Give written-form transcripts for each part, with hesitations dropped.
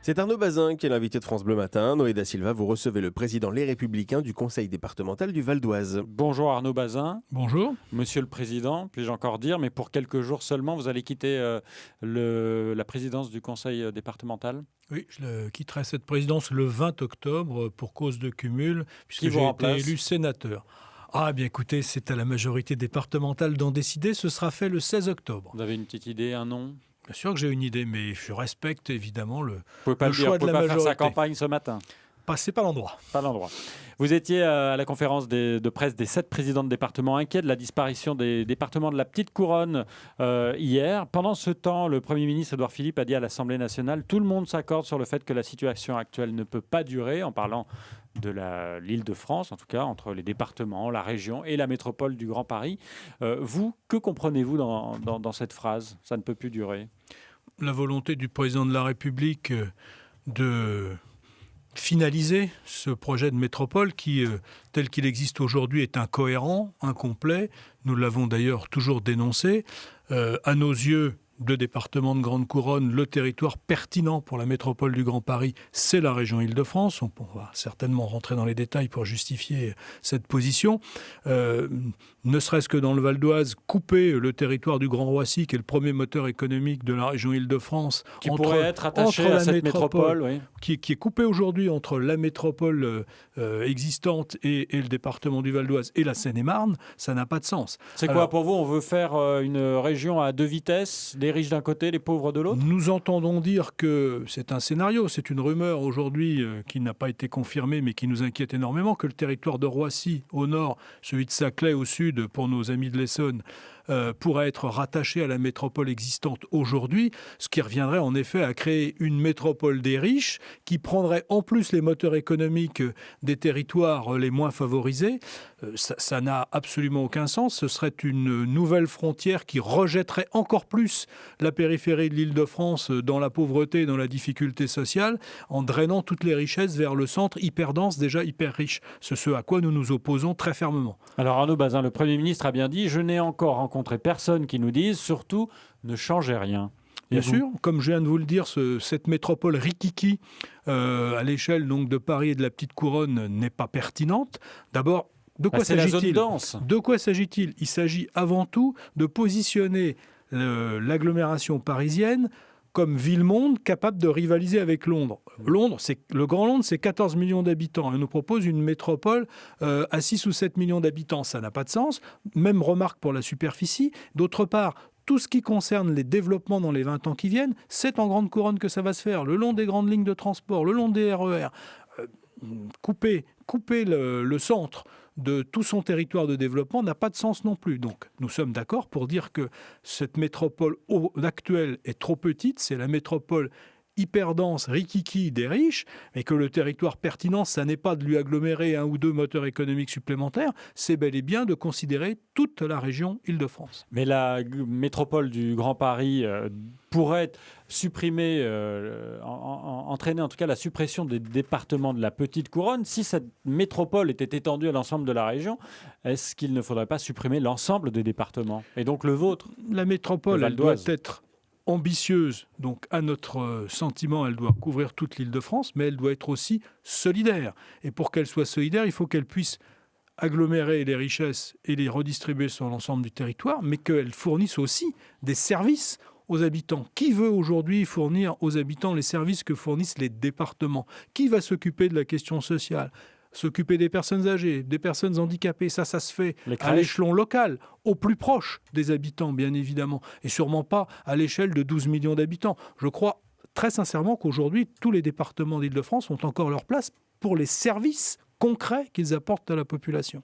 C'est Arnaud Bazin qui est l'invité de France Bleu Matin. Noé da Silva, vous recevez le président Les Républicains du conseil départemental du Val d'Oise. Bonjour Arnaud Bazin. Bonjour. Monsieur le Président, puis-je encore dire, mais pour quelques jours seulement, vous allez quitter la présidence du conseil départemental. Oui, je quitterai cette présidence le 20 octobre pour cause de cumul, puisque Qui vous j'ai été remplace ? élu sénateur. Ah bien écoutez, c'est à la majorité départementale d'en décider, ce sera fait le 16 octobre. Vous avez une petite idée, un nom ? Bien sûr que j'ai une idée, mais je respecte évidemment le Vous pouvez pas le le dire, choix vous de pouvez la pas faire sa majorité. campagne ce matin. C'est pas l'endroit. Pas l'endroit. Vous étiez à la conférence de presse des 7 présidents de départements inquiets de la disparition des départements de la Petite Couronne hier. Pendant ce temps, le Premier ministre Édouard Philippe a dit à l'Assemblée nationale « Tout le monde s'accorde sur le fait que la situation actuelle ne peut pas durer », en parlant de l'Île-de-France, en tout cas, entre les départements, la région et la métropole du Grand Paris. Vous, que comprenez-vous dans cette phrase ? Ça ne peut plus durer. La volonté du président de la République de finaliser ce projet de métropole qui, tel qu'il existe aujourd'hui, est incohérent, incomplet. Nous l'avons d'ailleurs toujours dénoncé. À nos yeux, deux départements de Grande Couronne, le territoire pertinent pour la métropole du Grand Paris, c'est la région Île-de-France. On va certainement rentrer dans les détails pour justifier cette position. Ne serait-ce que dans le Val d'Oise, couper le territoire du Grand Roissy, qui est le premier moteur économique de la région Île-de-France, qui pourrait être attaché à cette métropole, oui. qui est coupé aujourd'hui entre la métropole existante et le département du Val d'Oise et la Seine-et-Marne, ça n'a pas de sens. C'est quoi pour vous ? On veut faire une région à deux vitesses, les riches d'un côté, les pauvres de l'autre ? Nous entendons dire que c'est un scénario, c'est une rumeur aujourd'hui qui n'a pas été confirmée mais qui nous inquiète énormément, que le territoire de Roissy au nord, celui de Saclay au sud pour nos amis de l'Essonne, pourrait être rattaché à la métropole existante aujourd'hui, ce qui reviendrait en effet à créer une métropole des riches qui prendrait en plus les moteurs économiques des territoires les moins favorisés. Ça n'a absolument aucun sens. Ce serait une nouvelle frontière qui rejetterait encore plus la périphérie de l'Île-de-France dans la pauvreté, dans la difficulté sociale, en drainant toutes les richesses vers le centre hyper dense, déjà hyper riche. C'est ce à quoi nous nous opposons très fermement. Alors Arnaud Bazin, le Premier ministre a bien dit « Je n'ai encore rencontré personne qui nous dise, surtout, ne changez rien ». Bien sûr, comme je viens de vous le dire, cette métropole rikiki à l'échelle donc de Paris et de la Petite Couronne n'est pas pertinente. D'abord, de quoi s'agit-il ? De quoi s'agit-il ? Il s'agit avant tout de positionner l'agglomération parisienne comme ville-monde capable de rivaliser avec Londres. Le Grand Londres, c'est 14 millions d'habitants. Et on nous propose une métropole à 6 ou 7 millions d'habitants. Ça n'a pas de sens. Même remarque pour la superficie. D'autre part, tout ce qui concerne les développements dans les 20 ans qui viennent, c'est en Grande Couronne que ça va se faire, le long des grandes lignes de transport, le long des RER. Couper le centre de tout son territoire de développement n'a pas de sens non plus. Donc nous sommes d'accord pour dire que cette métropole actuelle est trop petite, c'est la métropole hyper dense, rikiki des riches, mais que le territoire pertinent, ça n'est pas de lui agglomérer un ou deux moteurs économiques supplémentaires, c'est bel et bien de considérer toute la région Île-de-France. Mais la métropole du Grand Paris pourrait supprimer, entraîner en tout cas la suppression des départements de la Petite Couronne. Si cette métropole était étendue à l'ensemble de la région, est-ce qu'il ne faudrait pas supprimer l'ensemble des départements ? Et donc le vôtre ? La métropole, elle doit être ambitieuse, donc à notre sentiment, elle doit couvrir toute l'Île-de-France, mais elle doit être aussi solidaire. Et pour qu'elle soit solidaire, il faut qu'elle puisse agglomérer les richesses et les redistribuer sur l'ensemble du territoire, mais qu'elle fournisse aussi des services aux habitants. Qui veut aujourd'hui fournir aux habitants les services que fournissent les départements ? Qui va s'occuper de la question sociale ? S'occuper des personnes âgées, des personnes handicapées, ça se fait à l'échelon local, au plus proche des habitants, bien évidemment, et sûrement pas à l'échelle de 12 millions d'habitants. Je crois très sincèrement qu'aujourd'hui, tous les départements d'Île-de-France ont encore leur place pour les services concrets qu'ils apportent à la population.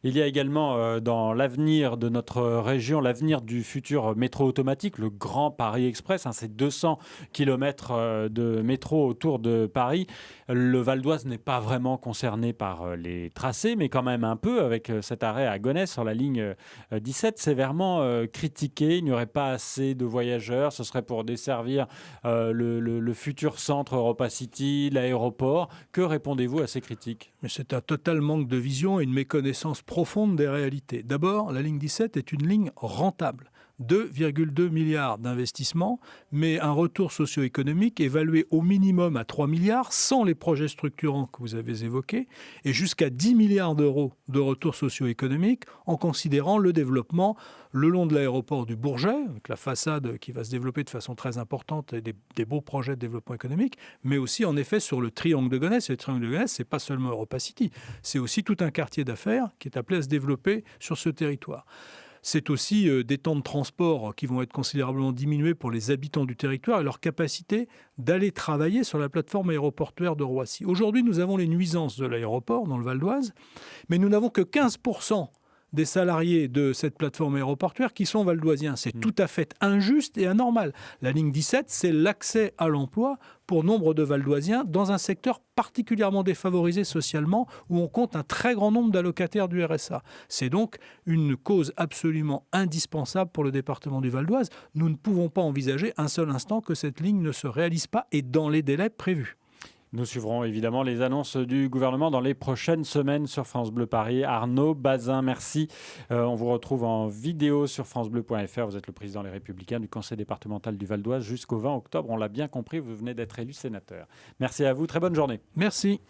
Il y a également dans l'avenir de notre région, l'avenir du futur métro automatique, le Grand Paris Express, ces 200 km de métro autour de Paris. Le Val d'Oise n'est pas vraiment concerné par les tracés, mais quand même un peu, avec cet arrêt à Gonesse sur la ligne 17, sévèrement critiqué. Il n'y aurait pas assez de voyageurs, ce serait pour desservir le futur centre Europa City, l'aéroport. Que répondez-vous à ces critiques ? Mais c'est un total manque de vision et une méconnaissance profonde des réalités. D'abord, la ligne 17 est une ligne rentable. 2,2 milliards d'investissements, mais un retour socio-économique évalué au minimum à 3 milliards, sans les projets structurants que vous avez évoqués, et jusqu'à 10 milliards d'euros de retour socio-économique en considérant le développement le long de l'aéroport du Bourget, avec la façade qui va se développer de façon très importante et des beaux projets de développement économique, mais aussi en effet sur le triangle de Gonesse. Et le triangle de Gonesse, ce n'est pas seulement Europa City, c'est aussi tout un quartier d'affaires qui est appelé à se développer sur ce territoire. C'est aussi des temps de transport qui vont être considérablement diminués pour les habitants du territoire et leur capacité d'aller travailler sur la plateforme aéroportuaire de Roissy. Aujourd'hui, nous avons les nuisances de l'aéroport dans le Val d'Oise, mais nous n'avons que 15% des salariés de cette plateforme aéroportuaire qui sont valdoisiens. C'est tout à fait injuste et anormal. La ligne 17, c'est l'accès à l'emploi pour nombre de valdoisiens dans un secteur particulièrement défavorisé socialement où on compte un très grand nombre d'allocataires du RSA. C'est donc une cause absolument indispensable pour le département du Val d'Oise. Nous ne pouvons pas envisager un seul instant que cette ligne ne se réalise pas et dans les délais prévus. Nous suivrons évidemment les annonces du gouvernement dans les prochaines semaines sur France Bleu Paris. Arnaud Bazin, merci. On vous retrouve en vidéo sur francebleu.fr. Vous êtes le président Les Républicains du conseil départemental du Val d'Oise jusqu'au 20 octobre. On l'a bien compris, vous venez d'être élu sénateur. Merci à vous, très bonne journée. Merci.